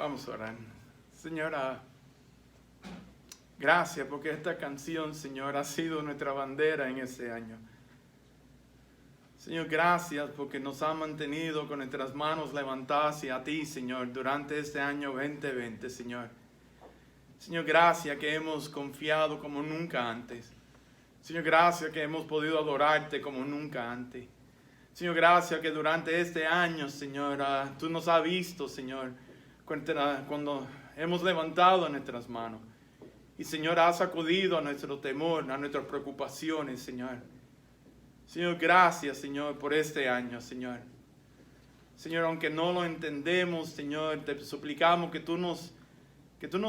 Vamos a orar. Señora, gracias porque esta canción, Señor, ha sido nuestra bandera en este año. Señor, gracias porque nos ha mantenido con nuestras manos levantadas hacia ti, Señor, durante este año 2020, Señor. Señor, gracias que hemos confiado como nunca antes. Señor, gracias que hemos podido adorarte como nunca antes. Señor, gracias que durante este año, Señor, tú nos has visto, Señor, cuando hemos levantado nuestras manos. Y, Señor, has sacudido a nuestro temor, a nuestras preocupaciones, Señor. Señor, gracias, Señor, por este año, Señor. Señor, aunque no lo entendemos, Señor, te suplicamos que tú nos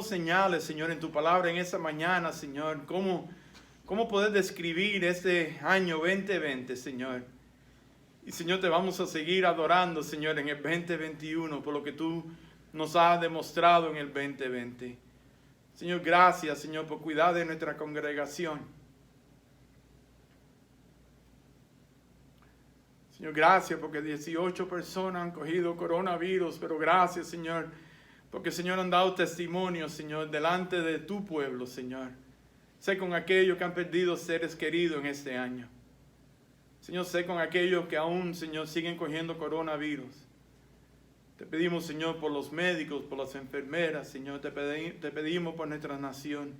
señales, Señor, en tu palabra en esta mañana, Señor, cómo poder describir este año 2020, Señor. Y, Señor, te vamos a seguir adorando, Señor, en el 2021, por lo que tú nos has demostrado en el 2020. Señor, gracias, Señor, por cuidar de nuestra congregación. Señor, gracias porque 18 personas han cogido coronavirus, pero gracias, Señor, porque, Señor, han dado testimonio, Señor, delante de tu pueblo, Señor. Sé con aquellos que han perdido seres queridos en este año. Señor, sé con aquellos que aún, Señor, siguen cogiendo coronavirus. Te pedimos, Señor, por los médicos, por las enfermeras, Señor, te pedimos por nuestra nación.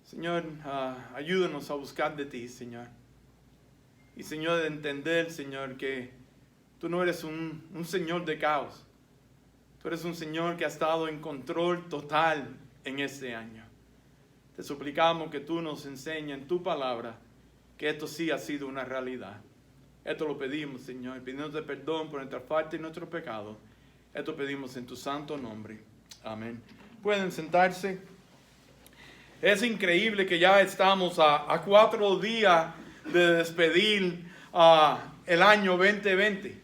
Señor, ayúdanos a buscar de ti, Señor. Y, Señor, de entender, Señor, que tú no eres un Señor de caos. Tú eres un Señor que ha estado en control total en este año. Te suplicamos que tú nos enseñes en tu palabra que esto sí ha sido una realidad. Esto lo pedimos, Señor, pidiéndote perdón por nuestra falta y nuestro pecado. Esto pedimos en tu santo nombre. Amén. Pueden sentarse. Es increíble que ya estamos a 4 días de despedir el año 2020.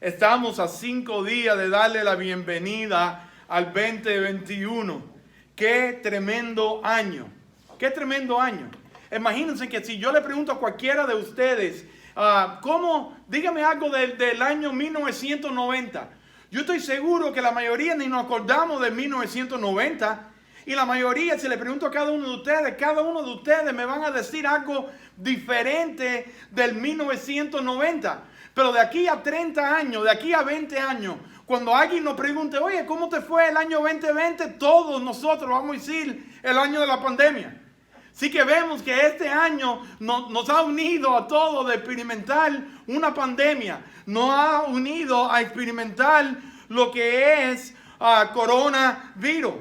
Estamos a 5 días de darle la bienvenida al 2021. ¡Qué tremendo año! ¡Qué tremendo año! Imagínense que si yo le pregunto a cualquiera de ustedes, dígame algo del año 1990. Yo estoy seguro que la mayoría ni nos acordamos de 1990. Y la mayoría, si le pregunto a cada uno de ustedes me van a decir algo diferente del 1990. Pero de aquí a 30 años, de aquí a 20 años, cuando alguien nos pregunte, oye, ¿cómo te fue el año 2020? Todos nosotros vamos a decir el año de la pandemia. Así que vemos que este año nos ha unido a todos de experimentar una pandemia. Nos ha unido a experimentar lo que es coronavirus.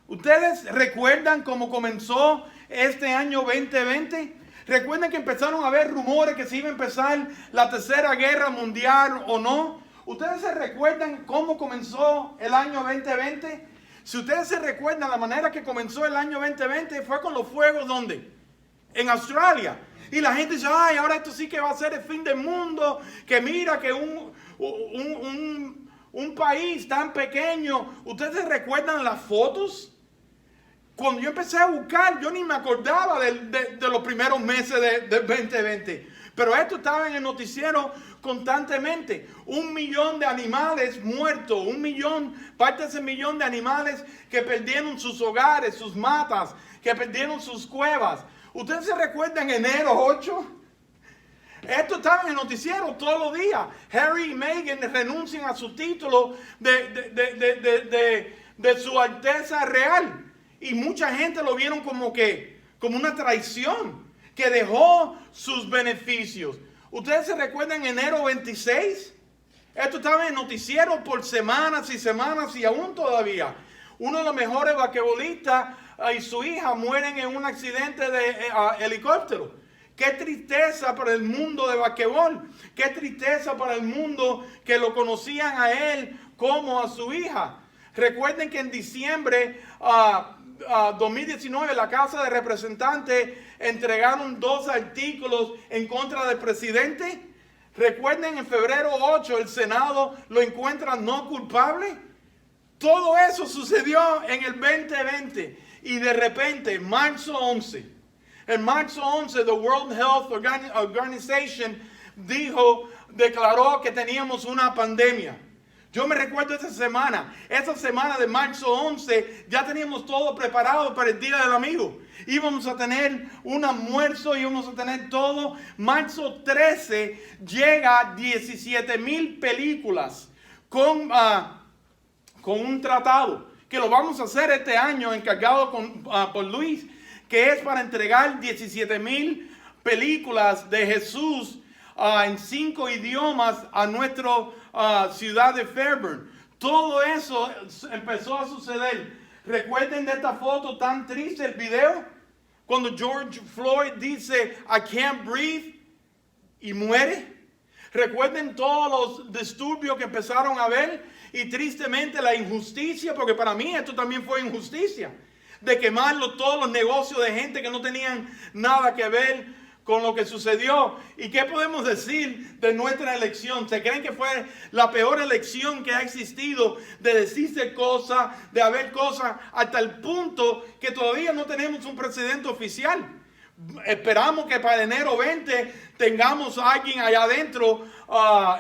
¿Ustedes recuerdan cómo comenzó este año 2020? ¿Recuerdan que empezaron a haber rumores que se iba a empezar la tercera guerra mundial o no? ¿Ustedes se recuerdan cómo comenzó el año 2020? Si ustedes se recuerdan, la manera que comenzó el año 2020 fue con los fuegos, ¿dónde? En Australia. Y la gente dice, ay, ahora esto sí que va a ser el fin del mundo. Que mira que un país tan pequeño. ¿Ustedes se recuerdan las fotos? Cuando yo empecé a buscar, yo ni me acordaba de los primeros meses del 2020. Pero esto estaba en el noticiero constantemente. 1 millón de animales muertos. Parte de ese millón de animales que perdieron sus hogares, sus matas, que perdieron sus cuevas. ¿Ustedes se recuerdan enero 8? Esto estaba en el noticiero todos los días. Harry y Meghan renuncian a su título de su Alteza Real. Y mucha gente lo vieron como una traición, que dejó sus beneficios. ¿Ustedes se recuerdan enero 26? Esto estaba en el noticiero por semanas y semanas y aún todavía. Uno de los mejores basquetbolistas y su hija mueren en un accidente de helicóptero. Qué tristeza para el mundo de basquetbol. Qué tristeza para el mundo que lo conocían a él como a su hija. Recuerden que en diciembre 2019 la Casa de Representantes entregaron 2 artículos en contra del presidente. Recuerden, en febrero 8 el Senado lo encuentra no culpable. Todo eso sucedió en el 2020 y de repente, marzo 11, en marzo 11, the World Health Organization declaró que teníamos una pandemia. Yo me recuerdo esa semana de marzo 11, ya teníamos todo preparado para el Día del Amigo. Íbamos a tener un almuerzo, íbamos a tener todo. Marzo 13 llega 17,000 películas con un tratado que lo vamos a hacer este año, encargado por Luis, que es para entregar 17,000 películas de Jesús en 5 idiomas a nuestra ciudad de Fairburn. Todo eso empezó a suceder. Recuerden de esta foto tan triste, el video, cuando George Floyd dice I can't breathe y muere. Recuerden todos los disturbios que empezaron a ver y tristemente la injusticia, porque para mí esto también fue injusticia, de quemarlo todos los negocios de gente que no tenían nada que ver con lo que sucedió. ¿Y qué podemos decir de nuestra elección? ¿Se creen que fue la peor elección que ha existido, de decirse cosas, de haber cosas, hasta el punto que todavía no tenemos un presidente oficial? Esperamos que para enero 20 tengamos a alguien allá adentro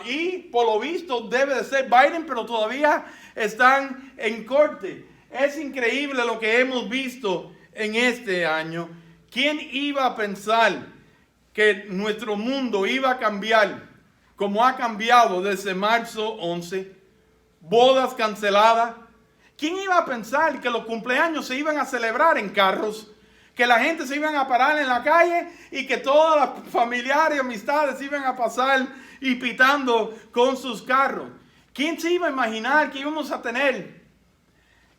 y por lo visto debe de ser Biden, pero todavía están en corte. Es increíble lo que hemos visto en este año. ¿Quién iba a pensar que nuestro mundo iba a cambiar como ha cambiado desde marzo 11? Bodas canceladas. ¿Quién iba a pensar que los cumpleaños se iban a celebrar en carros? Que la gente se iban a parar en la calle y que todas las familiares y amistades iban a pasar y pitando con sus carros. ¿Quién se iba a imaginar que íbamos a tener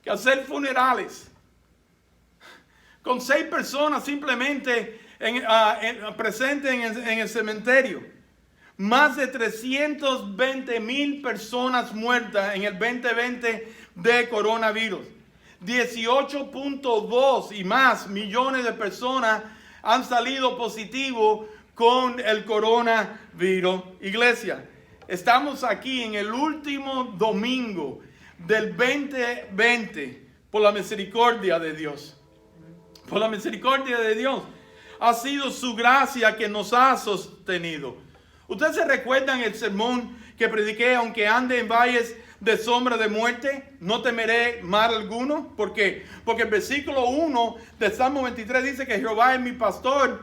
que hacer funerales con 6 personas simplemente presentes en el cementerio? Más de 320,000 personas muertas en el 2020 de coronavirus. 18.2 y más millones de personas han salido positivos con el coronavirus. Iglesia, estamos aquí en el último domingo del 2020 por la misericordia de Dios. Por la misericordia de Dios. Ha sido su gracia que nos ha sostenido. ¿Ustedes se recuerdan el sermón que prediqué? Aunque ande en valles de sombra de muerte, no temeré mal alguno. ¿Por qué? Porque el versículo 1 de Salmo 23 dice que Jehová es mi pastor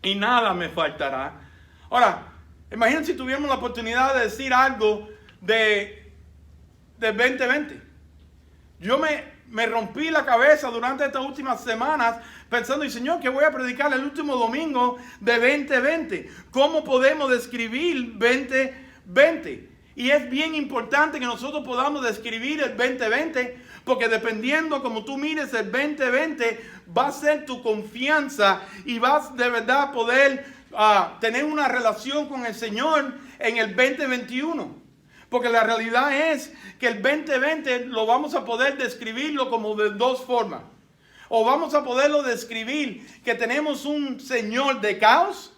y nada me faltará. Ahora, imagínense si tuviéramos la oportunidad de decir algo de 2020. Yo me rompí la cabeza durante estas últimas semanas pensando, y Señor, ¿qué voy a predicar el último domingo de 2020? ¿Cómo podemos describir 2020? Y es bien importante que nosotros podamos describir el 2020, porque dependiendo como tú mires el 2020, va a ser tu confianza y vas de verdad a poder tener una relación con el Señor en el 2021. Porque la realidad es que el 2020 lo vamos a poder describirlo como de 2 formas. O vamos a poderlo describir que tenemos un Señor de caos,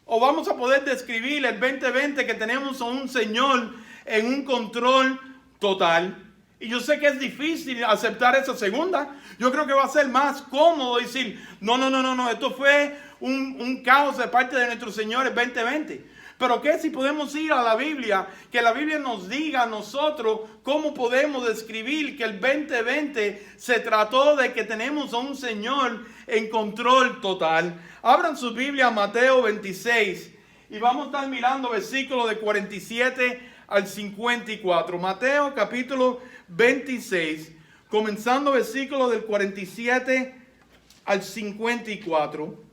o vamos a poder describir el 2020 que tenemos a un Señor en un control total. Y yo sé que es difícil aceptar esa segunda. Yo creo que va a ser más cómodo decir, no, esto fue un caos de parte de nuestro Señor el 2020. Pero ¿qué si podemos ir a la Biblia? Que la Biblia nos diga a nosotros cómo podemos describir que el 2020 se trató de que tenemos a un Señor en control total. Abran su Biblia a Mateo 26 y vamos a estar mirando versículos de 47 al 54. Mateo capítulo 26, comenzando versículos del 47 al 54.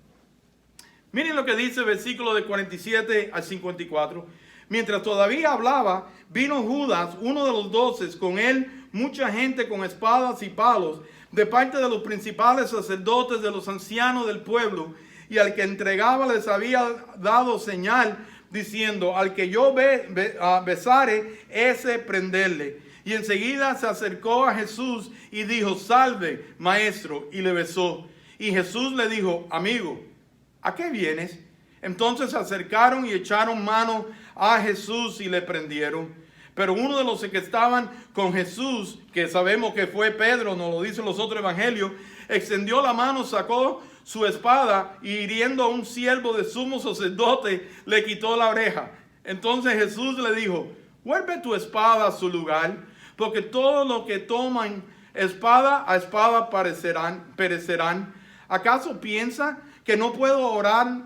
Miren lo que dice el versículo de 47 al 54. Mientras todavía hablaba, vino Judas, uno de los 12, con él mucha gente con espadas y palos, de parte de los principales sacerdotes, de los ancianos del pueblo, y al que entregaba les había dado señal, diciendo, al que yo besare, ese prenderle. Y enseguida se acercó a Jesús y dijo, salve, maestro, y le besó. Y Jesús le dijo, amigo, ¿a qué vienes? Entonces se acercaron y echaron mano a Jesús y le prendieron. Pero uno de los que estaban con Jesús, que sabemos que fue Pedro, nos lo dicen los otros evangelios, extendió la mano, sacó su espada y hiriendo a un siervo de sumo sacerdote, le quitó la oreja. Entonces Jesús le dijo, Vuelve tu espada a su lugar, porque todos los que toman espada a espada perecerán. ¿Acaso piensa que no puedo orar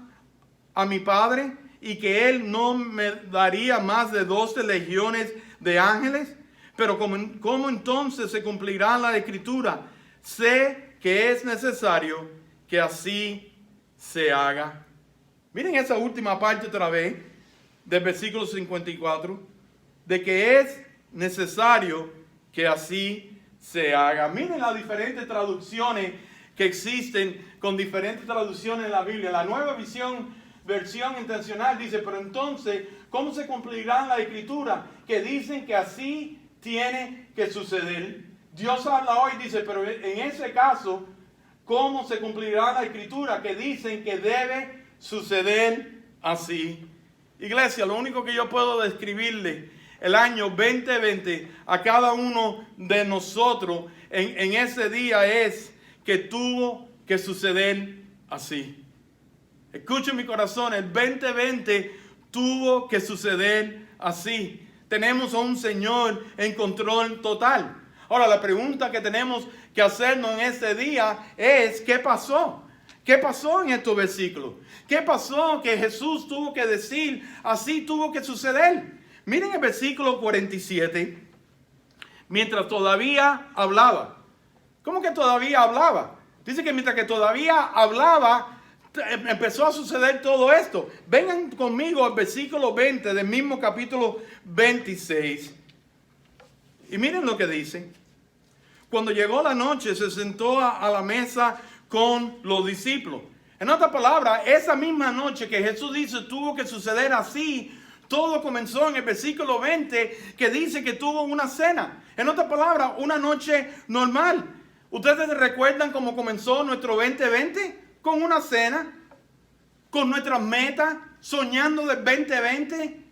a mi Padre y que Él no me daría más de 12 legiones de ángeles? Pero ¿cómo entonces se cumplirá la Escritura? Sé que es necesario que así se haga. Miren esa última parte otra vez del versículo 54, de que es necesario que así se haga. Miren las diferentes traducciones que existen con diferentes traducciones en la Biblia. La Nueva versión intencional dice, pero entonces, ¿cómo se cumplirá la Escritura? Que dicen que así tiene que suceder. Dios habla hoy, dice, pero en ese caso, ¿cómo se cumplirá la Escritura? Que dicen que debe suceder así. Iglesia, lo único que yo puedo describirle el año 2020 a cada uno de nosotros en ese día es que tuvo que suceder así. Escuchen mi corazón, el 2020 tuvo que suceder así. Tenemos a un Señor en control total. Ahora, la pregunta que tenemos que hacernos en este día es, ¿qué pasó? ¿Qué pasó en estos versículos? ¿Qué pasó que Jesús tuvo que decir, así tuvo que suceder? Miren el versículo 47. Mientras todavía hablaba. ¿Cómo que todavía hablaba? Dice que mientras que todavía hablaba, empezó a suceder todo esto. Vengan conmigo al versículo 20 del mismo capítulo 26. Y miren lo que dice. Cuando llegó la noche, se sentó a la mesa con los discípulos. En otras palabras, esa misma noche que Jesús dice tuvo que suceder así, todo comenzó en el versículo 20 que dice que tuvo una cena. En otras palabras, una noche normal. ¿Ustedes recuerdan cómo comenzó nuestro 2020? Con una cena, con nuestras metas, soñando del 2020,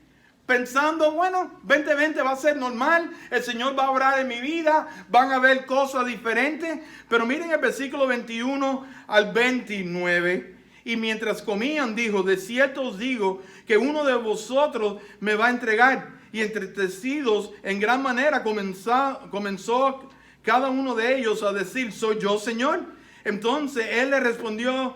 pensando, bueno, 2020 va a ser normal, el Señor va a obrar en mi vida, van a haber cosas diferentes. Pero miren el versículo 21 al 29. Y mientras comían, dijo, de cierto os digo que uno de vosotros me va a entregar. Y entristecidos en gran manera comenzó cada uno de ellos a decir, ¿soy yo, Señor? Entonces él le respondió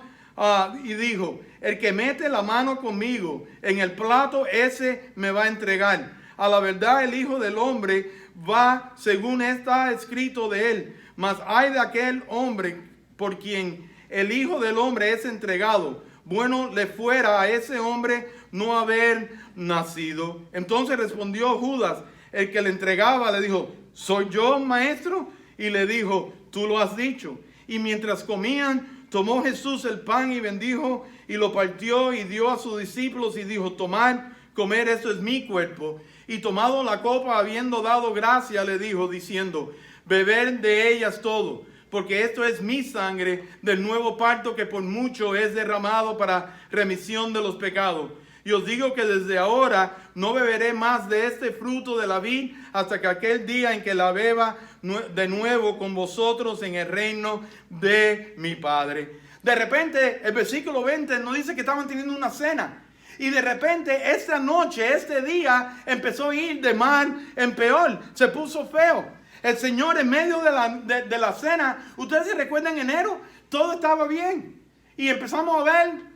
y dijo, el que mete la mano conmigo en el plato, ese me va a entregar. A la verdad el Hijo del Hombre va según está escrito de él. Mas hay de aquel hombre por quien el Hijo del Hombre es entregado. Bueno le fuera a ese hombre no haber nacido. Entonces respondió Judas, el que le entregaba, le dijo, ¿soy yo, maestro? Y le dijo, tú lo has dicho. Y mientras comían, tomó Jesús el pan y bendijo y lo partió y dio a sus discípulos y dijo, tomad, comer, esto es mi cuerpo. Y tomado la copa, habiendo dado gracia, le dijo, diciendo, beber de ellas todo, porque esto es mi sangre del nuevo pacto que por mucho es derramado para remisión de los pecados. Y os digo que desde ahora no beberé más de este fruto de la vid hasta que aquel día en que la beba de nuevo con vosotros en el reino de mi Padre. De repente el versículo 20 nos dice que estaban teniendo una cena. Y de repente esta noche, este día empezó a ir de mal en peor. Se puso feo. El Señor en medio de la cena, ustedes se recuerdan en enero, todo estaba bien. Y empezamos a ver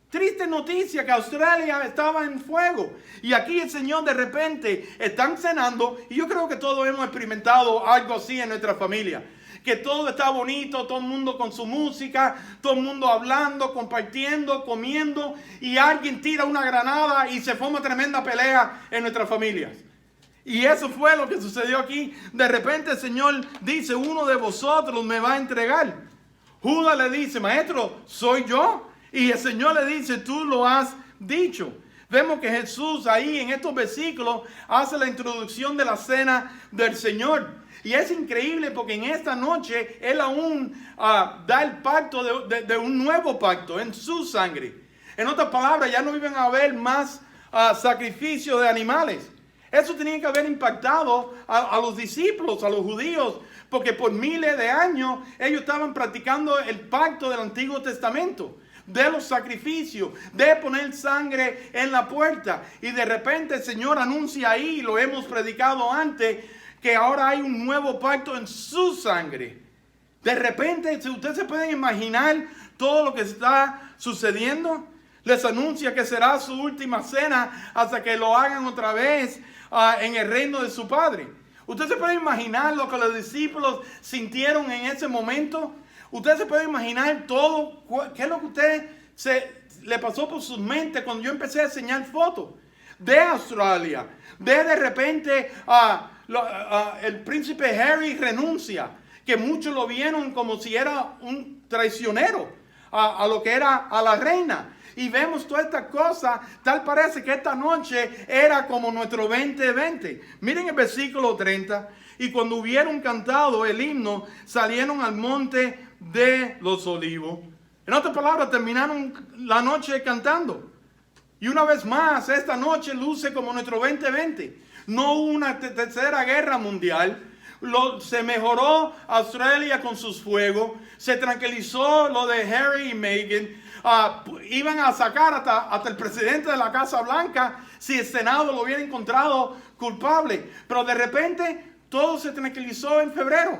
triste noticia que Australia estaba en fuego. Y aquí el Señor de repente están cenando. Y yo creo que todos hemos experimentado algo así en nuestra familia. Que todo está bonito, todo el mundo con su música, todo el mundo hablando, compartiendo, comiendo. Y alguien tira una granada y se forma tremenda pelea en nuestras familias. Y eso fue lo que sucedió aquí. De repente el Señor dice, uno de vosotros me va a entregar. Judas le dice, maestro, ¿soy yo? Y el Señor le dice, tú lo has dicho. Vemos que Jesús ahí en estos versículos hace la introducción de la cena del Señor. Y es increíble porque en esta noche Él aún da el pacto de un nuevo pacto en su sangre. En otras palabras, ya no iban a haber más sacrificios de animales. Eso tenía que haber impactado a los discípulos, a los judíos, porque por miles de años ellos estaban practicando el pacto del Antiguo Testamento, de los sacrificios, de poner sangre en la puerta. Y de repente el Señor anuncia ahí, lo hemos predicado antes, que ahora hay un nuevo pacto en su sangre. De repente, si ustedes se pueden imaginar todo lo que está sucediendo, les anuncia que será su última cena hasta que lo hagan otra vez en el reino de su Padre. ¿Ustedes se pueden imaginar lo que los discípulos sintieron en ese momento? ¿Ustedes se pueden imaginar todo? ¿Qué es lo que a usted le pasó por su mente cuando yo empecé a enseñar fotos de Australia? De repente el príncipe Harry renuncia, que muchos lo vieron como si era un traicionero a lo que era a la reina. Y vemos toda esta cosa, tal parece que esta noche era como nuestro 2020. Miren el versículo 30. Y cuando hubieron cantado el himno, salieron al monte de los olivos. En otras palabras, terminaron la noche cantando. Y una vez más, esta noche luce como nuestro 2020. No hubo una tercera guerra mundial. Se mejoró Australia con sus fuegos. Se tranquilizó lo de Harry y Meghan. Iban a sacar hasta el presidente de la Casa Blanca si el Senado lo hubiera encontrado culpable. Pero de repente todo se tranquilizó en febrero.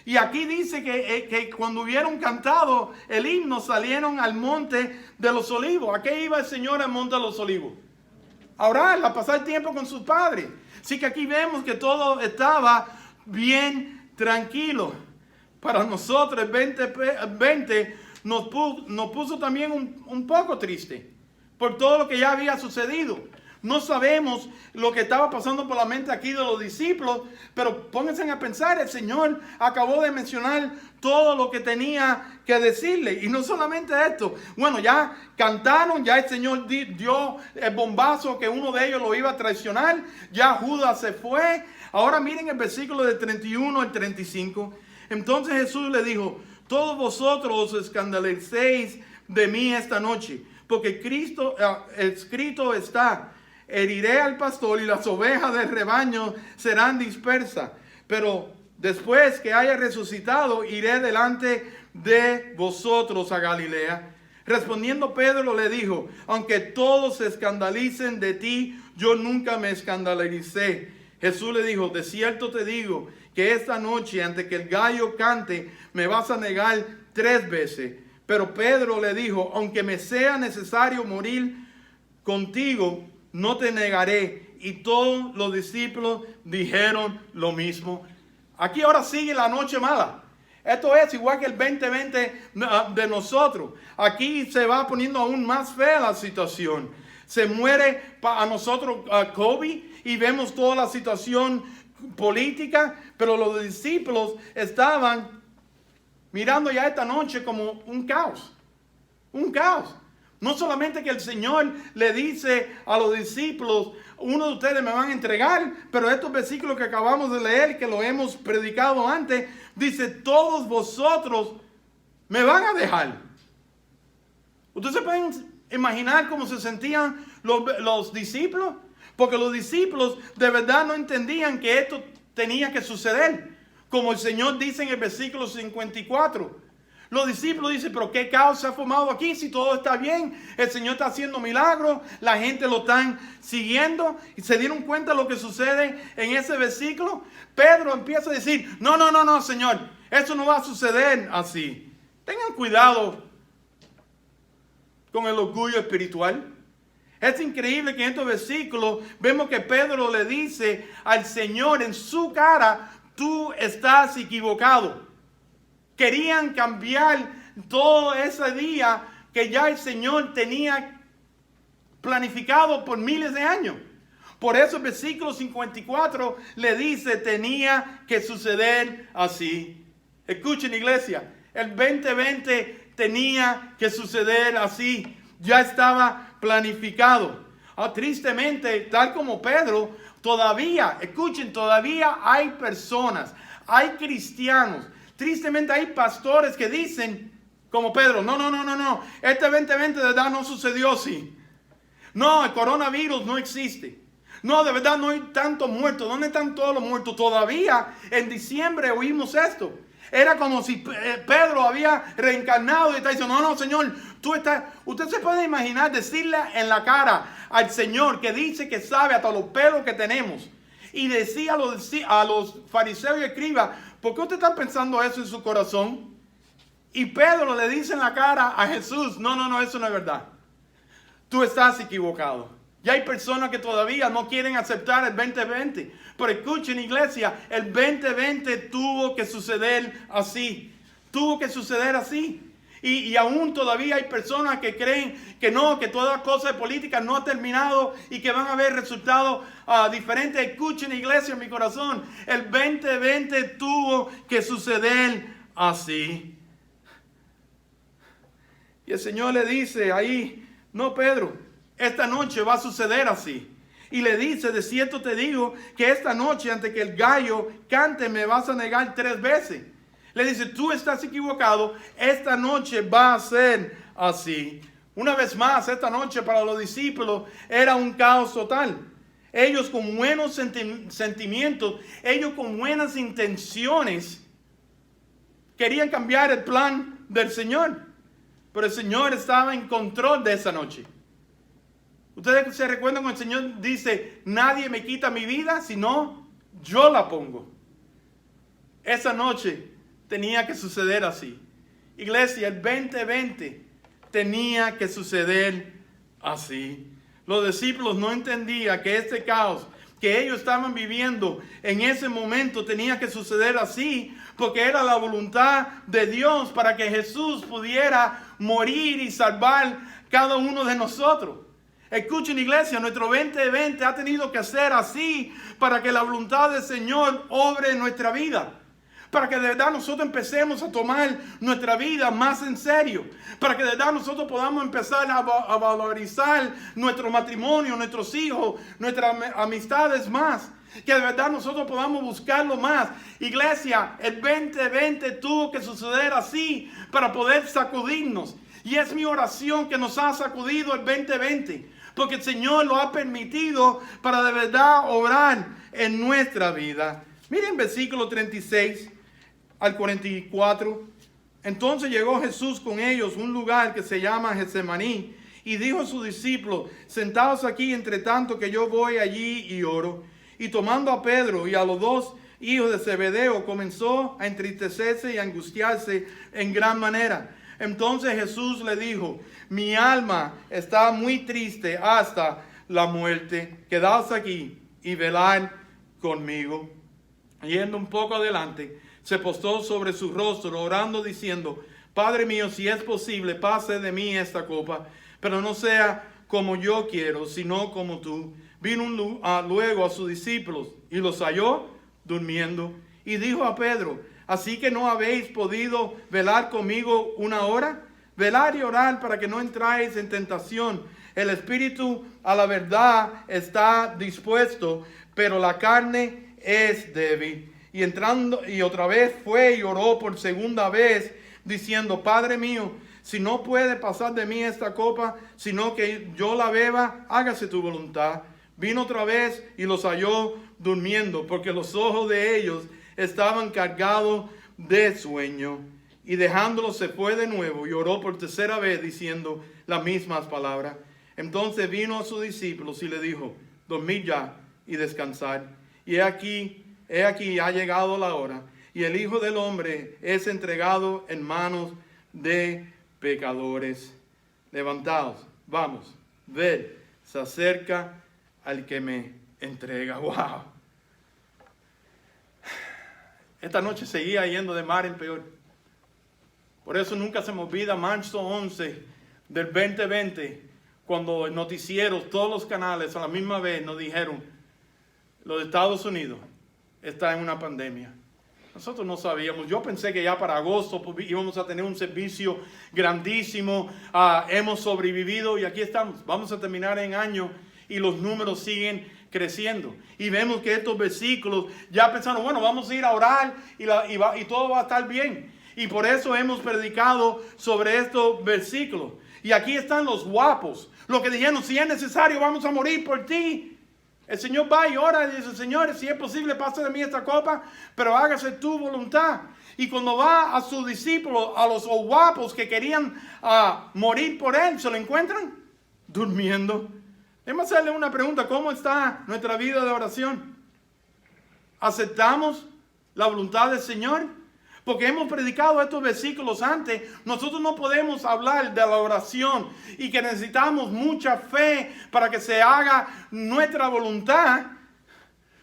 Y aquí dice que cuando hubieron cantado el himno salieron al monte de los olivos. ¿A qué iba el Señor al monte de los olivos? A orar, a pasar tiempo con sus padres. Así que aquí vemos que todo estaba bien tranquilo. Para nosotros el 2020 nos puso también un poco triste por todo lo que ya había sucedido. No sabemos lo que estaba pasando por la mente aquí de los discípulos, pero pónganse a pensar, el Señor acabó de mencionar todo lo que tenía que decirle. Y no solamente esto, bueno, ya cantaron, ya el Señor dio el bombazo que uno de ellos lo iba a traicionar, ya Judas se fue. Ahora miren el versículo de 31 al 35. Entonces Jesús le dijo: todos vosotros os escandalicéis de mí esta noche, porque Cristo escrito está: heriré al pastor y las ovejas del rebaño serán dispersas. Pero después que haya resucitado, iré delante de vosotros a Galilea. Respondiendo Pedro le dijo: aunque todos se escandalicen de ti, yo nunca me escandalicé. Jesús le dijo: de cierto te digo que esta noche, antes que el gallo cante, me vas a negar 3 veces. Pero Pedro le dijo: aunque me sea necesario morir contigo, no te negaré. Y todos los discípulos dijeron lo mismo. Aquí ahora sigue la noche mala. Esto es igual que el 2020 de nosotros. Aquí se va poniendo aún más fea la situación. Se muere a nosotros COVID y vemos toda la situación política, pero los discípulos estaban mirando ya esta noche como un caos. Un caos. No solamente que el Señor le dice a los discípulos: uno de ustedes me van a entregar, pero estos versículos que acabamos de leer, que lo hemos predicado antes, dice: todos vosotros me van a dejar. ¿Ustedes se pueden imaginar cómo se sentían los discípulos? Porque los discípulos de verdad no entendían que esto tenía que suceder. Como el Señor dice en el versículo 54. Los discípulos dicen: pero qué caos se ha formado aquí si todo está bien. El Señor está haciendo milagros, la gente lo están siguiendo. Y se dieron cuenta de lo que sucede en ese versículo. Pedro empieza a decir: no, Señor, eso no va a suceder así. Tengan cuidado con el orgullo espiritual. Es increíble que en estos versículos vemos que Pedro le dice al Señor en su cara: tú estás equivocado. Querían cambiar todo ese día que ya el Señor tenía planificado por miles de años. Por eso el versículo 54 le dice: tenía que suceder así. Escuchen, iglesia, el 2020 tenía que suceder así. Ya estaba planificado. Tristemente, tal como Pedro, todavía, escuchen, todavía hay personas, hay cristianos, tristemente hay pastores que dicen, como Pedro: no, este 2020 de verdad no sucedió así. No, el coronavirus no existe. No, de verdad no hay tantos muertos. ¿Dónde están todos los muertos? Todavía en diciembre oímos esto. Era como si Pedro había reencarnado y está diciendo, no, Señor, usted se puede imaginar decirle en la cara al Señor que dice que sabe hasta los pelos que tenemos. Y decía a los fariseos y escribas, ¿por qué usted está pensando eso en su corazón? Y Pedro le dice en la cara a Jesús, no, eso no es verdad. Tú estás equivocado. Ya hay personas que todavía no quieren aceptar el 2020. Pero escuchen, iglesia, el 2020 tuvo que suceder así. Tuvo que suceder así. Y aún todavía hay personas que creen que no, que toda cosa de política no ha terminado y que van a haber resultados diferentes. Escuchen, iglesia, en mi corazón, el 2020 tuvo que suceder así. Y el Señor le dice ahí, no, Pedro, esta noche va a suceder así. Y le dice, de cierto te digo que esta noche antes que el gallo cante me vas a negar 3 veces. Le dice, tú estás equivocado, esta noche va a ser así. Una vez más, esta noche para los discípulos era un caos total. Ellos con buenos sentimientos, ellos con buenas intenciones, querían cambiar el plan del Señor. Pero el Señor estaba en control de esa noche. Ustedes se recuerdan cuando el Señor dice, nadie me quita mi vida, sino yo la pongo. Esa noche tenía que suceder así. Iglesia, el 2020 tenía que suceder así. Los discípulos no entendían que este caos que ellos estaban viviendo en ese momento tenía que suceder así, porque era la voluntad de Dios para que Jesús pudiera morir y salvar cada uno de nosotros. Escuchen, iglesia, nuestro 2020 ha tenido que ser así para que la voluntad del Señor obre en nuestra vida. Para que de verdad nosotros empecemos a tomar nuestra vida más en serio. Para que de verdad nosotros podamos empezar a valorizar nuestro matrimonio, nuestros hijos, nuestras amistades más. Que de verdad nosotros podamos buscarlo más. Iglesia, el 2020 tuvo que suceder así para poder sacudirnos. Y es mi oración que nos ha sacudido el 2020. Porque el Señor lo ha permitido para de verdad obrar en nuestra vida. Miren versículo 36 al 44. Entonces llegó Jesús con ellos a un lugar que se llama Getsemaní. Y dijo a sus discípulos, sentaos aquí entre tanto que yo voy allí y oro. Y tomando a Pedro y a los 2 hijos de Zebedeo, comenzó a entristecerse y a angustiarse en gran manera. Entonces Jesús le dijo, mi alma está muy triste hasta la muerte. Quedaos aquí y velad conmigo. Yendo un poco adelante, se postró sobre su rostro, orando, diciendo, Padre mío, si es posible, pase de mí esta copa, pero no sea como yo quiero, sino como tú. Vino luego a sus discípulos y los halló durmiendo. Y dijo a Pedro, ¿así que no habéis podido velar conmigo una hora? Velar y orar para que no entráis en tentación. El espíritu a la verdad está dispuesto, pero la carne es débil. Y entrando, y otra vez fue y oró por segunda vez, diciendo, Padre mío, si no puede pasar de mí esta copa, sino que yo la beba, hágase tu voluntad. Vino otra vez y los halló durmiendo, porque los ojos de ellos estaban cargados de sueño. Y dejándolo se fue de nuevo y oró por tercera vez, diciendo las mismas palabras. Entonces vino a sus discípulos y le dijo, dormid ya y descansad. Y he aquí ha llegado la hora, y el Hijo del Hombre es entregado en manos de pecadores. Levantaos, vamos, ved, se acerca al que me entrega. ¡Wow! Esta noche seguía yendo de mal en peor. Por eso nunca se me olvida marzo 11 del 2020, cuando el noticiero, todos los canales a la misma vez nos dijeron, los Estados Unidos está en una pandemia. Nosotros no sabíamos. Yo pensé que ya para agosto íbamos a tener un servicio grandísimo. Hemos sobrevivido y aquí estamos. Vamos a terminar en año y los números siguen creciendo. Y vemos que estos versículos ya pensaron, bueno, vamos a ir a orar y todo va a estar bien. Y por eso hemos predicado sobre estos versículos. Y aquí están los guapos, los que dijeron, si es necesario, vamos a morir por ti. El Señor va y ora y dice, Señor, si es posible, pase de mí esta copa, pero hágase tu voluntad. Y cuando va a sus discípulos, a los guapos que querían morir por él, ¿se lo encuentran? Durmiendo. Déjame hacerle una pregunta. ¿Cómo está nuestra vida de oración? ¿Aceptamos la voluntad del Señor? Porque hemos predicado estos versículos antes. Nosotros no podemos hablar de la oración y que necesitamos mucha fe para que se haga nuestra voluntad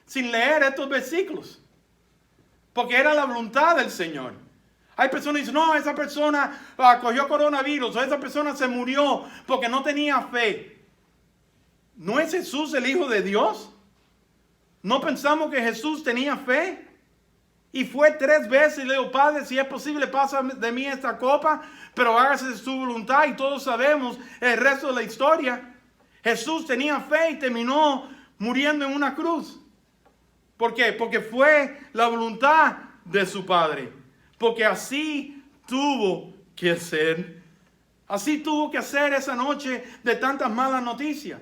sin leer estos versículos. Porque era la voluntad del Señor. Hay personas que dicen, no, esa persona cogió coronavirus o esa persona se murió porque no tenía fe. ¿No es Jesús el Hijo de Dios? ¿No pensamos que Jesús tenía fe? Y fue 3 veces y le dijo, Padre, si es posible, pasa de mí esta copa, pero hágase su voluntad. Y todos sabemos el resto de la historia. Jesús tenía fe y terminó muriendo en una cruz. ¿Por qué? Porque fue la voluntad de su Padre. Porque así tuvo que ser. Así tuvo que ser esa noche de tantas malas noticias.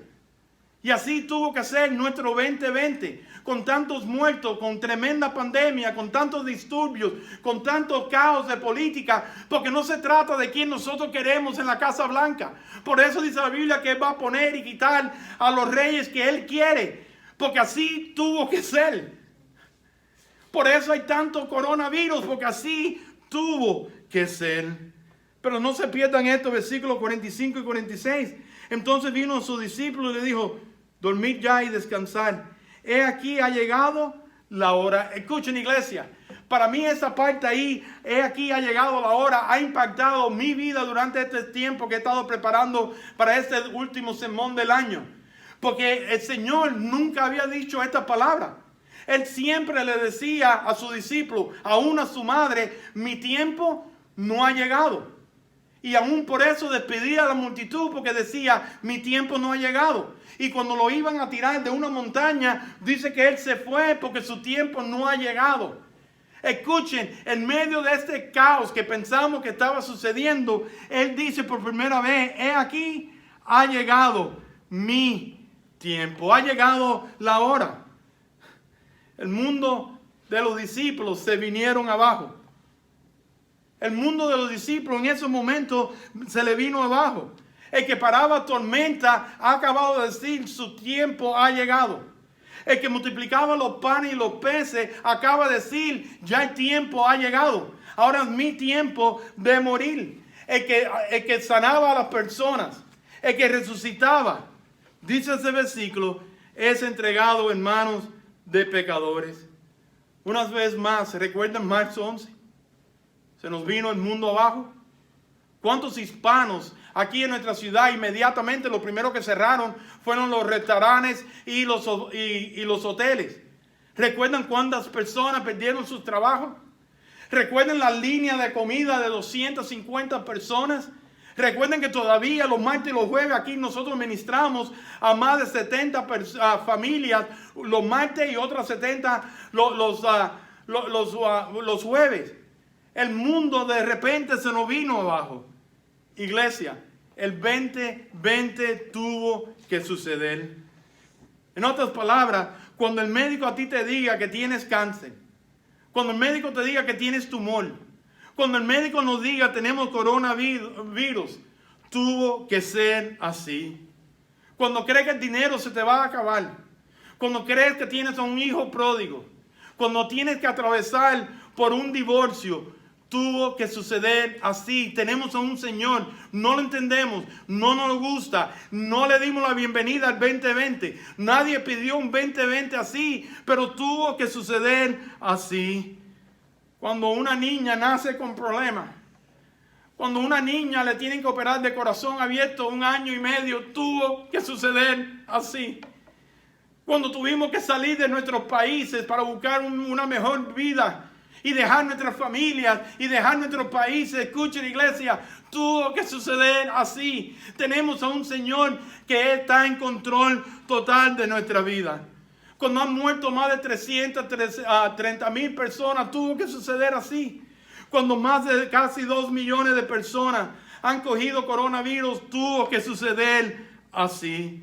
Y así tuvo que ser nuestro 2020, con tantos muertos, con tremenda pandemia, con tantos disturbios, con tantos caos de política, porque no se trata de quién nosotros queremos en la Casa Blanca. Por eso dice la Biblia que Él va a poner y quitar a los reyes que Él quiere, porque así tuvo que ser. Por eso hay tanto coronavirus, porque así tuvo que ser. Pero no se pierdan estos versículos 45 y 46. Entonces vino su discípulo y le dijo, dormid ya y descansar. He aquí ha llegado la hora. Escuchen, iglesia, para mí esa parte ahí, he aquí ha llegado la hora, ha impactado mi vida durante este tiempo que he estado preparando para este último sermón del año. Porque el Señor nunca había dicho esta palabra. Él siempre le decía a su discípulo, aún a su madre, mi tiempo no ha llegado. Y aún por eso despedía a la multitud porque decía, mi tiempo no ha llegado. Y cuando lo iban a tirar de una montaña, dice que él se fue porque su tiempo no ha llegado. Escuchen, en medio de este caos que pensamos que estaba sucediendo, él dice por primera vez, he aquí, ha llegado mi tiempo, ha llegado la hora. El mundo de los discípulos se vinieron abajo. El mundo de los discípulos en ese momento se le vino abajo. El que paraba tormenta ha acabado de decir, su tiempo ha llegado. El que multiplicaba los panes y los peces acaba de decir, ya el tiempo ha llegado. Ahora es mi tiempo de morir. El que sanaba a las personas, el que resucitaba, dice ese versículo, es entregado en manos de pecadores. Una vez más, ¿recuerdan marzo 11? Se nos vino el mundo abajo. ¿Cuántos hispanos aquí en nuestra ciudad inmediatamente lo primero que cerraron fueron los restaurantes y los hoteles? ¿Recuerdan cuántas personas perdieron sus trabajos? ¿Recuerdan la línea de comida de 250 personas? Recuerden que todavía los martes y los jueves aquí nosotros ministramos a más de 70 familias los martes y otras 70 los jueves. El mundo de repente se nos vino abajo. Iglesia, el 2020 tuvo que suceder. En otras palabras, cuando el médico a ti te diga que tienes cáncer, cuando el médico te diga que tienes tumor, cuando el médico nos diga tenemos coronavirus, tuvo que ser así. Cuando crees que el dinero se te va a acabar, cuando crees que tienes a un hijo pródigo, cuando tienes que atravesar por un divorcio, tuvo que suceder así. Tenemos a un Señor, no lo entendemos, no nos gusta, no le dimos la bienvenida al 2020. Nadie pidió un 2020 así, pero tuvo que suceder así. Cuando una niña nace con problemas, cuando una niña le tienen que operar de corazón abierto 1 año y medio, tuvo que suceder así. Cuando tuvimos que salir de nuestros países para buscar una mejor vida y dejar nuestras familias y dejar nuestros países, escuchen, iglesia, tuvo que suceder así. Tenemos a un Señor que está en control total de nuestra vida. Cuando han muerto más de 330,000 personas, tuvo que suceder así. Cuando más de casi 2 millones de personas han cogido coronavirus, tuvo que suceder así.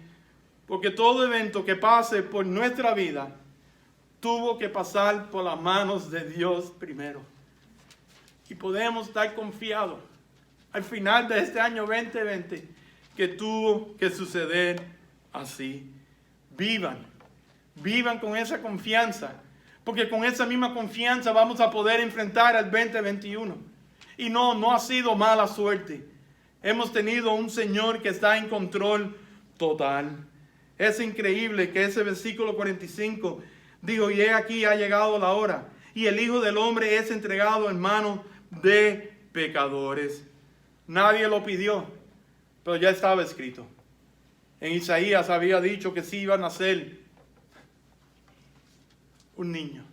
Porque todo evento que pase por nuestra vida tuvo que pasar por las manos de Dios primero. Y podemos estar confiados al final de este año 2020 que tuvo que suceder así. Vivan con esa confianza, porque con esa misma confianza vamos a poder enfrentar el 2021. Y no ha sido mala suerte. Hemos tenido un Señor que está en control total. Es increíble que ese versículo 45 dijo, y he aquí ha llegado la hora, y el Hijo del Hombre es entregado en manos de pecadores. Nadie lo pidió, pero ya estaba escrito. En Isaías había dicho que sí iba a nacer un niño,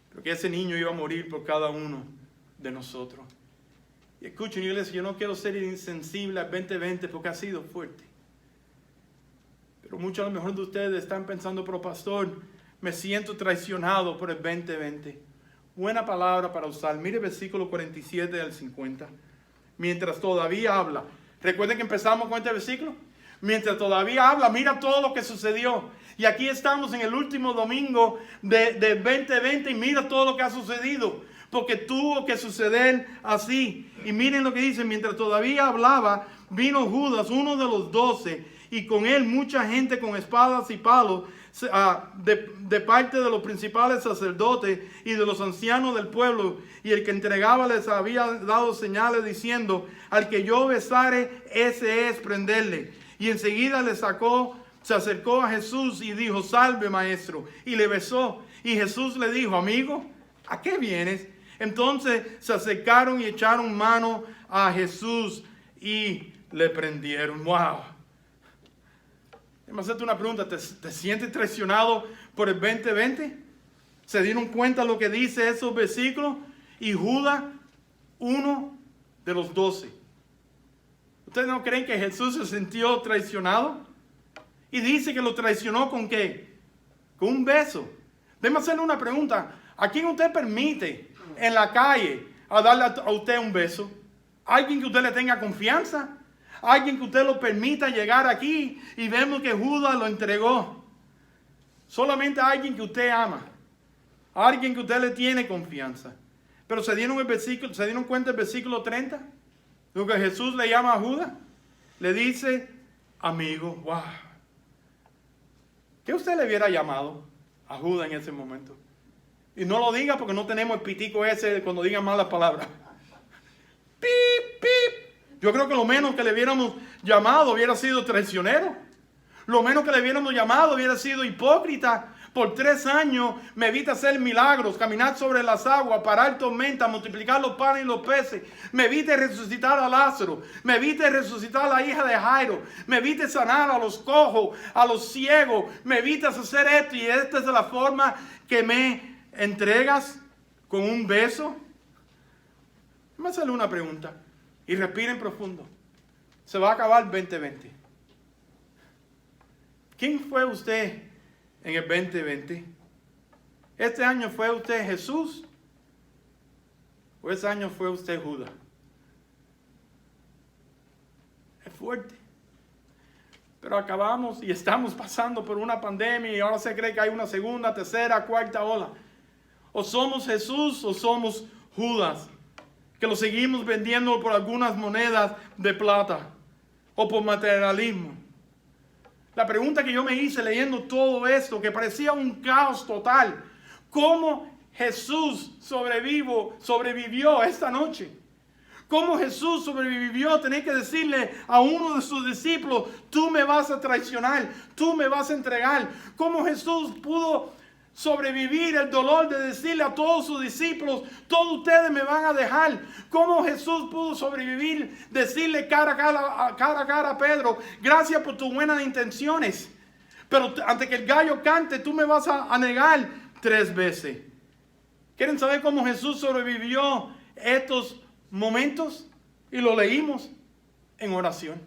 pero que ese niño iba a morir por cada uno de nosotros. Y escuchen, iglesia, yo no quiero ser insensible al 2020 porque ha sido fuerte. Pero muchos a lo mejor de ustedes están pensando, pero pastor, me siento traicionado por el 2020. Buena palabra para usar. Mire el versículo 47 al 50. Mientras todavía habla. Recuerden que empezamos con este versículo. Mientras todavía habla, mira todo lo que sucedió. Y aquí estamos en el último domingo de 2020 y mira todo lo que ha sucedido. Porque tuvo que suceder así. Y miren lo que dice. Mientras todavía hablaba, vino Judas, uno de los 12, y con él mucha gente con espadas y palos, de parte de los principales sacerdotes y de los ancianos del pueblo, y el que entregaba les había dado señales diciendo, al que yo besare, ese es prenderle. Y enseguida se acercó a Jesús y dijo, salve maestro, y le besó. Y Jesús le dijo, amigo, ¿a qué vienes? Entonces se acercaron y echaron mano a Jesús y le prendieron. ¡Wow! Déjame hacerte una pregunta. ¿Te sientes traicionado por el 2020? ¿Se dieron cuenta lo que dice esos versículos? Y Judas, uno de los 12. ¿Ustedes no creen que Jesús se sintió traicionado? Y dice que lo traicionó ¿con qué? Con un beso. Déjame hacerle una pregunta. ¿A quién usted permite en la calle a darle a usted un beso? ¿Alguien que usted le tenga confianza? ¿Alguien que usted lo permita llegar aquí? Y vemos que Judas lo entregó. Solamente a alguien que usted ama. A alguien que usted le tiene confianza. Pero ¿se dieron cuenta el versículo 30? Lo que Jesús le llama a Judas. Le dice, amigo, wow. ¿Qué usted le hubiera llamado a Judas en ese momento? Y no lo diga porque no tenemos el pitico ese cuando digan malas palabras. Pip, pip. Yo creo que lo menos que le hubiéramos llamado hubiera sido traicionero. Lo menos que le hubiéramos llamado hubiera sido hipócrita. Por 3 años me viste hacer milagros, caminar sobre las aguas, parar tormentas, multiplicar los panes y los peces. Me viste resucitar a Lázaro. Me viste resucitar a la hija de Jairo. Me viste sanar a los cojos, a los ciegos. Me viste hacer esto y esta es la forma que me entregas con un beso. Me hacerle una pregunta y respiren profundo. Se va a acabar el 2020. ¿Quién fue usted en el 2020? ¿Este año fue usted Jesús? ¿O ese año fue usted Judas? Es fuerte. Pero acabamos y estamos pasando por una pandemia y ahora se cree que hay una segunda, tercera, cuarta ola. O somos Jesús o somos Judas, que lo seguimos vendiendo por algunas monedas de plata o por materialismo. La pregunta que yo me hice leyendo todo esto, que parecía un caos total, ¿cómo Jesús sobrevivió esta noche? ¿Cómo Jesús sobrevivió tener que decirle a uno de sus discípulos, tú me vas a traicionar, tú me vas a entregar? ¿Cómo Jesús pudo sobrevivir el dolor de decirle a todos sus discípulos, todos ustedes me van a dejar? ¿Cómo Jesús pudo sobrevivir, decirle cara a cara a Pedro, gracias por tus buenas intenciones, pero antes que el gallo cante, tú me vas a negar 3 veces? ¿Quieren saber cómo Jesús sobrevivió estos momentos? Y lo leímos en oración.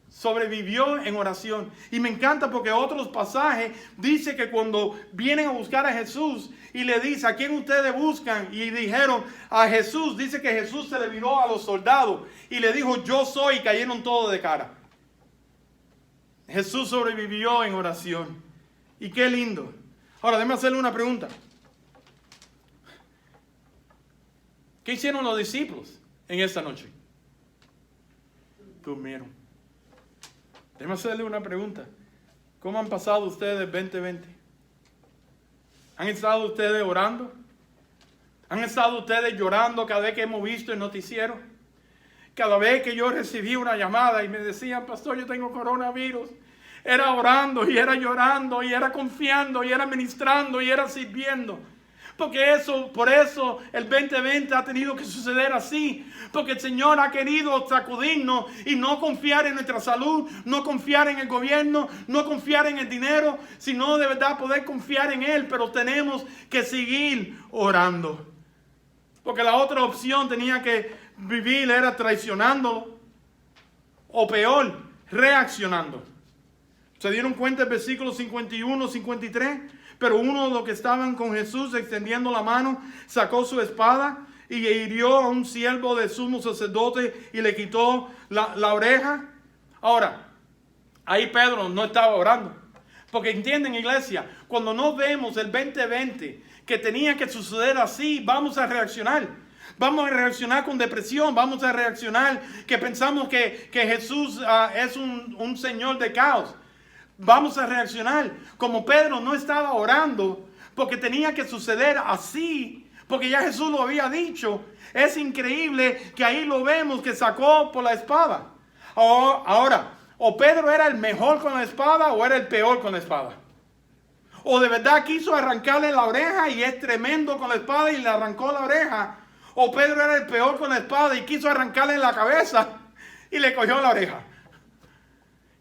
Sobrevivió en oración. Y me encanta porque otros pasajes dice que cuando vienen a buscar a Jesús y le dice, ¿a quién ustedes buscan? Y dijeron a Jesús. Dice que Jesús se le viró a los soldados y le dijo, yo soy, y cayeron todos de cara. Jesús sobrevivió en oración. Y qué lindo. Ahora, déjame hacerle una pregunta. ¿Qué hicieron los discípulos en esta noche? Durmieron. Déjame hacerle una pregunta. ¿Cómo han pasado ustedes el 2020? ¿Han estado ustedes orando? ¿Han estado ustedes llorando cada vez que hemos visto el noticiero? Cada vez que yo recibí una llamada y me decían, pastor, yo tengo coronavirus. Era orando y era llorando y era confiando y era ministrando y era sirviendo. Porque por eso el 2020 ha tenido que suceder así. Porque el Señor ha querido sacudirnos y no confiar en nuestra salud, no confiar en el gobierno, no confiar en el dinero, sino de verdad poder confiar en Él. Pero tenemos que seguir orando. Porque la otra opción tenía que vivir era traicionándolo. O peor, reaccionando. ¿Se dieron cuenta el versículo 51, 53? Pero uno de los que estaban con Jesús extendiendo la mano, sacó su espada y hirió a un siervo del sumo sacerdote y le quitó la oreja. Ahora, ahí Pedro no estaba orando. Porque entienden, iglesia, cuando no vemos el 2020 que tenía que suceder así, vamos a reaccionar. Vamos a reaccionar con depresión, vamos a reaccionar que pensamos que Jesús es un señor de caos. Vamos a reaccionar como Pedro no estaba orando porque tenía que suceder así, porque ya Jesús lo había dicho. Es increíble que ahí lo vemos que sacó por la espada. Ahora, o Pedro era el mejor con la espada o era el peor con la espada. O de verdad quiso arrancarle la oreja y es tremendo con la espada y le arrancó la oreja. O Pedro era el peor con la espada y quiso arrancarle la cabeza y le cogió la oreja.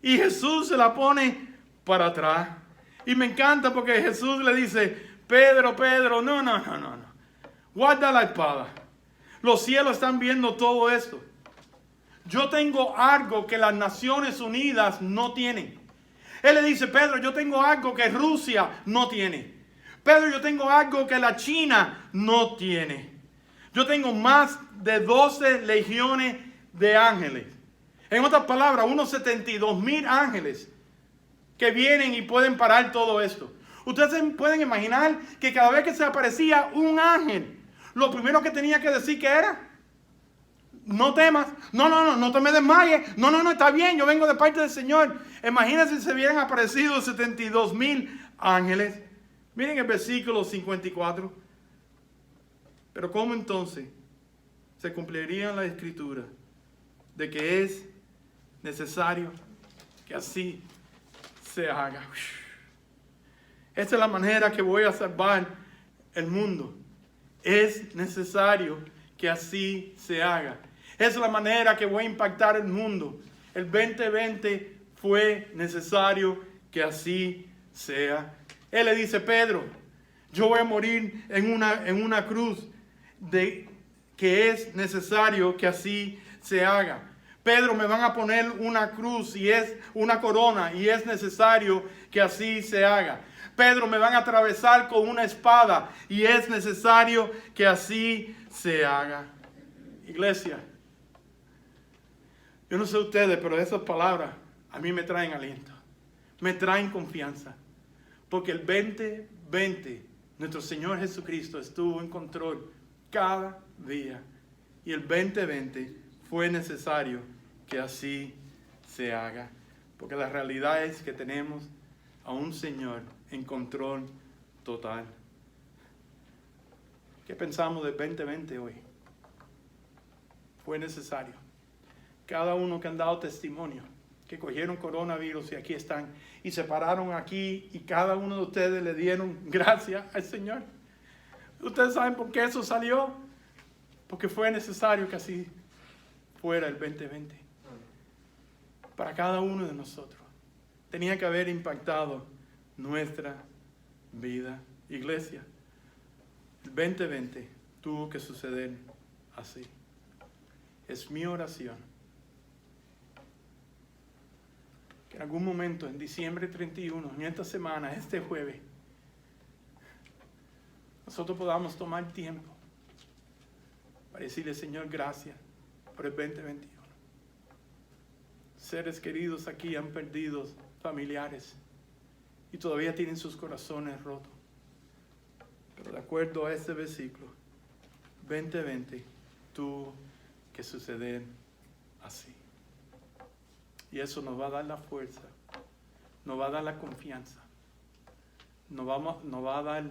Y Jesús se la pone para atrás. Y me encanta porque Jesús le dice, Pedro, no. Guarda la espada. Los cielos están viendo todo esto. Yo tengo algo que las Naciones Unidas no tienen. Él le dice, Pedro, yo tengo algo que Rusia no tiene. Pedro, yo tengo algo que la China no tiene. Yo tengo más de 12 legiones de ángeles. En otras palabras, unos 72,000 ángeles que vienen y pueden parar todo esto. Ustedes se pueden imaginar que cada vez que se aparecía un ángel, lo primero que tenía que decir que era, no temas, no te me desmayes, no, está bien, yo vengo de parte del Señor. Imagínense si se hubieran aparecido 72,000 ángeles. Miren el versículo 54. Pero ¿cómo entonces se cumpliría la escritura de que es necesario que así se haga? Esta es la manera que voy a salvar el mundo. Es necesario que así se haga. Esa es la manera que voy a impactar el mundo. El 2020 fue necesario que así sea. Él le dice, Pedro, yo voy a morir en una cruz que es necesario que así se haga. Pedro, me van a poner una cruz y es una corona y es necesario que así se haga. Pedro, me van a atravesar con una espada y es necesario que así se haga. Iglesia, yo no sé ustedes, pero esas palabras a mí me traen aliento, me traen confianza, porque el 2020 nuestro Señor Jesucristo estuvo en control cada día y el 2020 fue necesario que así se haga, porque la realidad es que tenemos a un Señor en control total. ¿Qué pensamos del 2020 hoy? Fue necesario. Cada uno que han dado testimonio, que cogieron coronavirus y aquí están, y se pararon aquí y cada uno de ustedes le dieron gracias al Señor. ¿Ustedes saben por qué eso salió? Porque fue necesario que así fuera el 2020. Para cada uno de nosotros. Tenía que haber impactado nuestra vida. Iglesia, el 2020 tuvo que suceder así. Es mi oración que en algún momento, en diciembre 31, en esta semana, este jueves, nosotros podamos tomar tiempo para decirle, Señor, gracias por el 2021. Seres queridos aquí han perdido familiares y todavía tienen sus corazones rotos. Pero de acuerdo a este versículo, 2020 tuvo que suceder así. Y eso nos va a dar la fuerza, nos va a dar la confianza, nos va a dar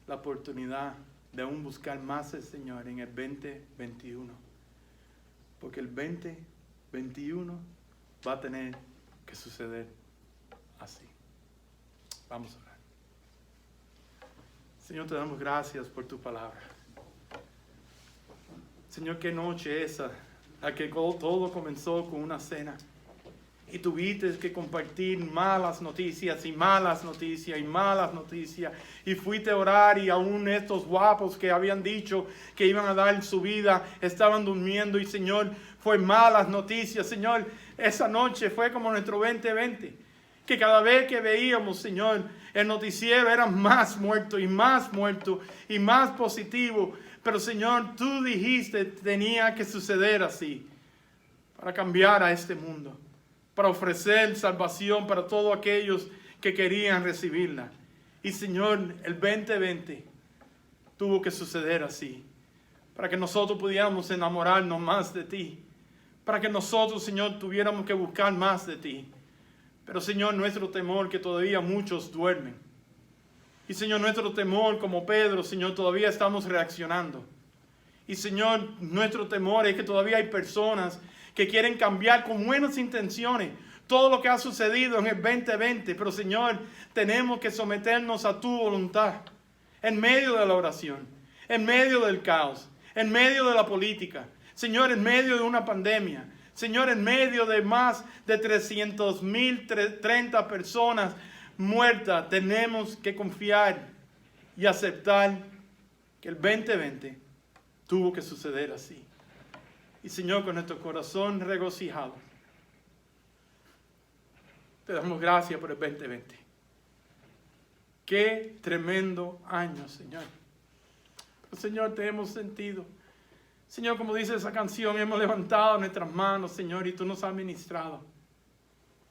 la oportunidad de aún buscar más al Señor en el 2021. Porque el 2021 va a tener que suceder así. Vamos a orar. Señor, te damos gracias por tu palabra. Señor, qué noche esa, la que todo comenzó con una cena. Y tuviste que compartir malas noticias y malas noticias y malas noticias. Y fuiste a orar y aún estos guapos que habían dicho que iban a dar su vida estaban durmiendo. Y Señor, fue malas noticias. Señor, esa noche fue como nuestro 2020. Que cada vez que veíamos, Señor, el noticiero era más muerto y más positivo. Pero Señor, tú dijiste tenía que suceder así para cambiar a este mundo, para ofrecer salvación para todos aquellos que querían recibirla. Y Señor, el 2020 tuvo que suceder así, para que nosotros pudiéramos enamorarnos más de ti, para que nosotros, Señor, tuviéramos que buscar más de ti. Pero Señor, nuestro temor que todavía muchos duermen. Y Señor, nuestro temor como Pedro, Señor, todavía estamos reaccionando. Y Señor, nuestro temor es que todavía hay personas que quieren cambiar con buenas intenciones todo lo que ha sucedido en el 2020. Pero Señor, tenemos que someternos a tu voluntad en medio de la oración, en medio del caos, en medio de la política. Señor, en medio de una pandemia. Señor, en medio de más de 300,030 personas muertas, tenemos que confiar y aceptar que el 2020 tuvo que suceder así. Y Señor, con nuestro corazón regocijado, te damos gracias por el 2020. Qué tremendo año, Señor. Pero Señor, te hemos sentido. Señor, como dice esa canción, hemos levantado nuestras manos, Señor, y tú nos has ministrado.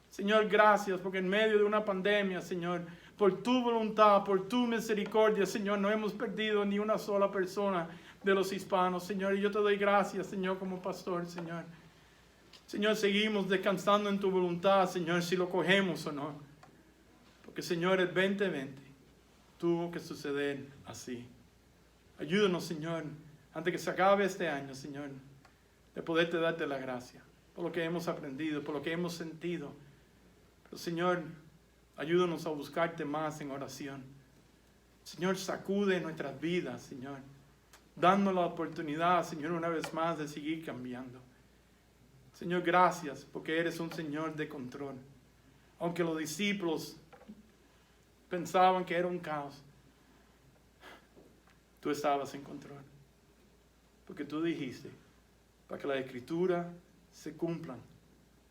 Señor, gracias, porque en medio de una pandemia, Señor, por tu voluntad, por tu misericordia, Señor, no hemos perdido ni una sola persona de los hispanos, Señor. Y yo te doy gracias, Señor, como pastor, Señor. Señor, seguimos descansando en tu voluntad, Señor, si lo cogemos o no. Porque, Señor, el 2020 tuvo que suceder así. Ayúdanos, Señor, antes que se acabe este año, Señor, de poderte darte la gracia por lo que hemos aprendido, por lo que hemos sentido. Pero, Señor, ayúdanos a buscarte más en oración. Señor, sacude nuestras vidas, Señor, dándonos la oportunidad, Señor, una vez más de seguir cambiando. Señor, gracias porque eres un Señor de control. Aunque los discípulos pensaban que era un caos, tú estabas en control. Porque tú dijiste, para que la Escritura se cumplan,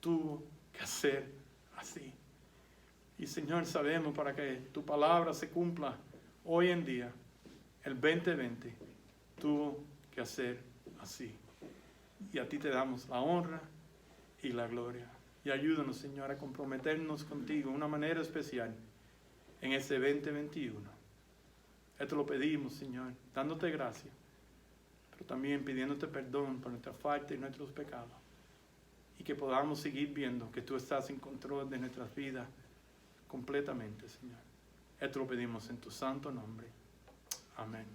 tuvo que ser así. Y Señor, sabemos para que tu palabra se cumpla hoy en día, el 2020 tuvo que ser así. Y a ti te damos la honra y la gloria. Y ayúdanos, Señor, a comprometernos contigo de una manera especial en este 2021. Esto lo pedimos, Señor, dándote gracias, pero también pidiéndote perdón por nuestra falta y nuestros pecados. Y que podamos seguir viendo que tú estás en control de nuestras vidas completamente, Señor. Esto lo pedimos en tu santo nombre. Amén.